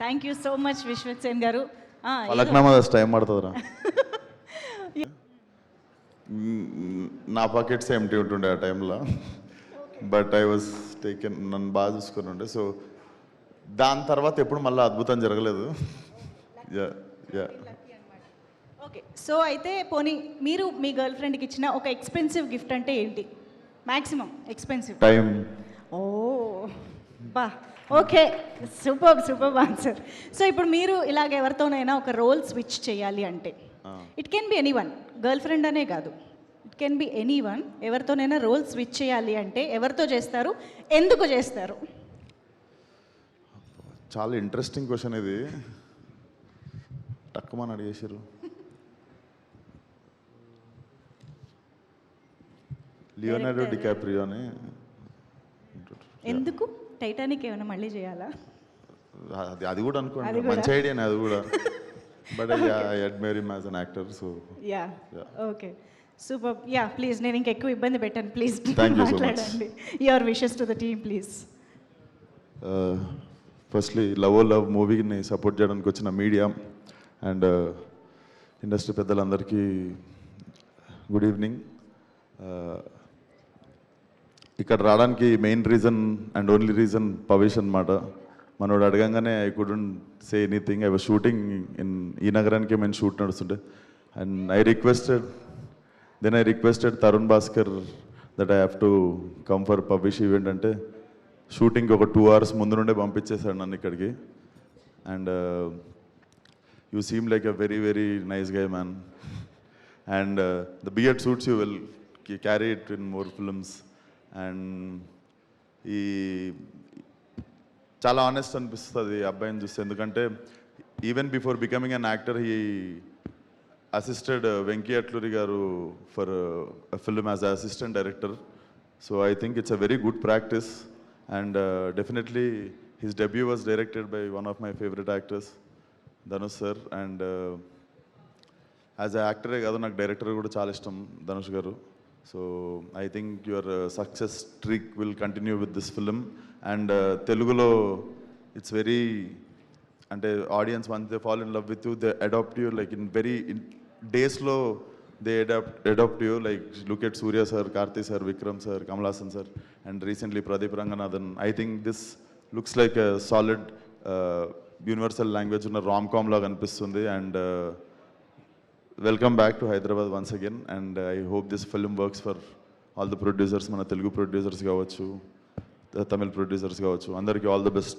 Thank you so much Vishwaksen గారు. Falaknuma time పడుతుందిరా. నా pockets empty ఉంటుండే ఆ టైంలో, బట్ ఐ వాజ్ టేకెన్, నన్ను బాగా చూసుకుని ఉండే. సో దాని తర్వాత ఎప్పుడు మళ్ళీ అద్భుతం జరగలేదు. ఓకే, సో అయితే పోనీ మీరు మీ గర్ల్ ఫ్రెండ్కి ఇచ్చిన ఒక ఎక్స్పెన్సివ్ గిఫ్ట్ అంటే ఏంటి? Maximum expensive time. ఓ బా, ఓకే, సూపర్ ఆన్సర్. సో ఇప్పుడు మీరు ఇలాగ ఎవరితోనైనా ఒక రోల్ స్విచ్ చేయాలి అంటే, it can be any one, girl friend అనే కాదు, it can be any one, ఎవరితోనైనా రోల్ స్విచ్ చేయాలి అంటే ఎవరితో చేస్తారు, ఎందుకు చేస్తారు? చాలా ఇంట్రెస్టింగ్ క్వశ్చన్ ఇది, టక్కుమని అడిగేసారు. లియోనార్డో డికాప్రియో అని. ఎందుకు? టైటానిక్ ఏమైనా మళ్ళీ చేయాలా? అది కూడా అనుకోండి, మంచి ఐడియానే అది కూడా. But I admire him as an actor. So ya, okay, super. Ya, please, నేను ఇంకెక్కువ ఇబ్బంది పెట్టాను, ప్లీజ్ మాట్లాడండి. Your wishes to the team please. Firstly love మూవీని సపోర్ట్ చేయడానికి వచ్చిన మీడియా అండ్ ఇండస్ట్రీ పెద్దలందరికీ గుడ్ ఈవినింగ్. ఇక్కడ రావడానికి main reason and only reason Pavesh అనమాట. మనోడు అడగంగానే I couldn't say anything. I was shooting in ఈ నగరానికి మేము షూట్ నడుస్తుంటే, and I requested Tharun Bhaskar that I have to come for Pavesh event అంటే, షూటింగ్కి ఒక 2 hours ముందు నుండే పంపించేశాడు నన్ను ఇక్కడికి. And you seem like a very very nice guy man, and the beard suits you will carry it in more films. And ఈ చాలా ఆనెస్ట్ అనిపిస్తుంది ఈ అబ్బాయిని చూస్తే, ఎందుకంటే even before becoming an actor he assisted Venky Atluri garu for film as a assistant director. So I think it's a very good practice. And definitely his debut was directed by one of my favorite actors, Dhanush sir. And as an actor kaadu nak director kuda chaala ishtam, Dhanush garu. So I think your success streak will continue with this film. And Telugulo it's very, ante audience once they fall in love with you, they adopt you like in days lo they adopt you. Like look at Surya sir, Karthi sir, Vikram sir, Kamal Haasan sir, and recently Pradeep Ranganathan. I think this looks like a solid universal language una rom-com laga anipistundi. And welcome back to Hyderabad once again. And I hope this film works for all the producers, mana Telugu producers kavachu, Tamil producers kavachu, andariki all the best.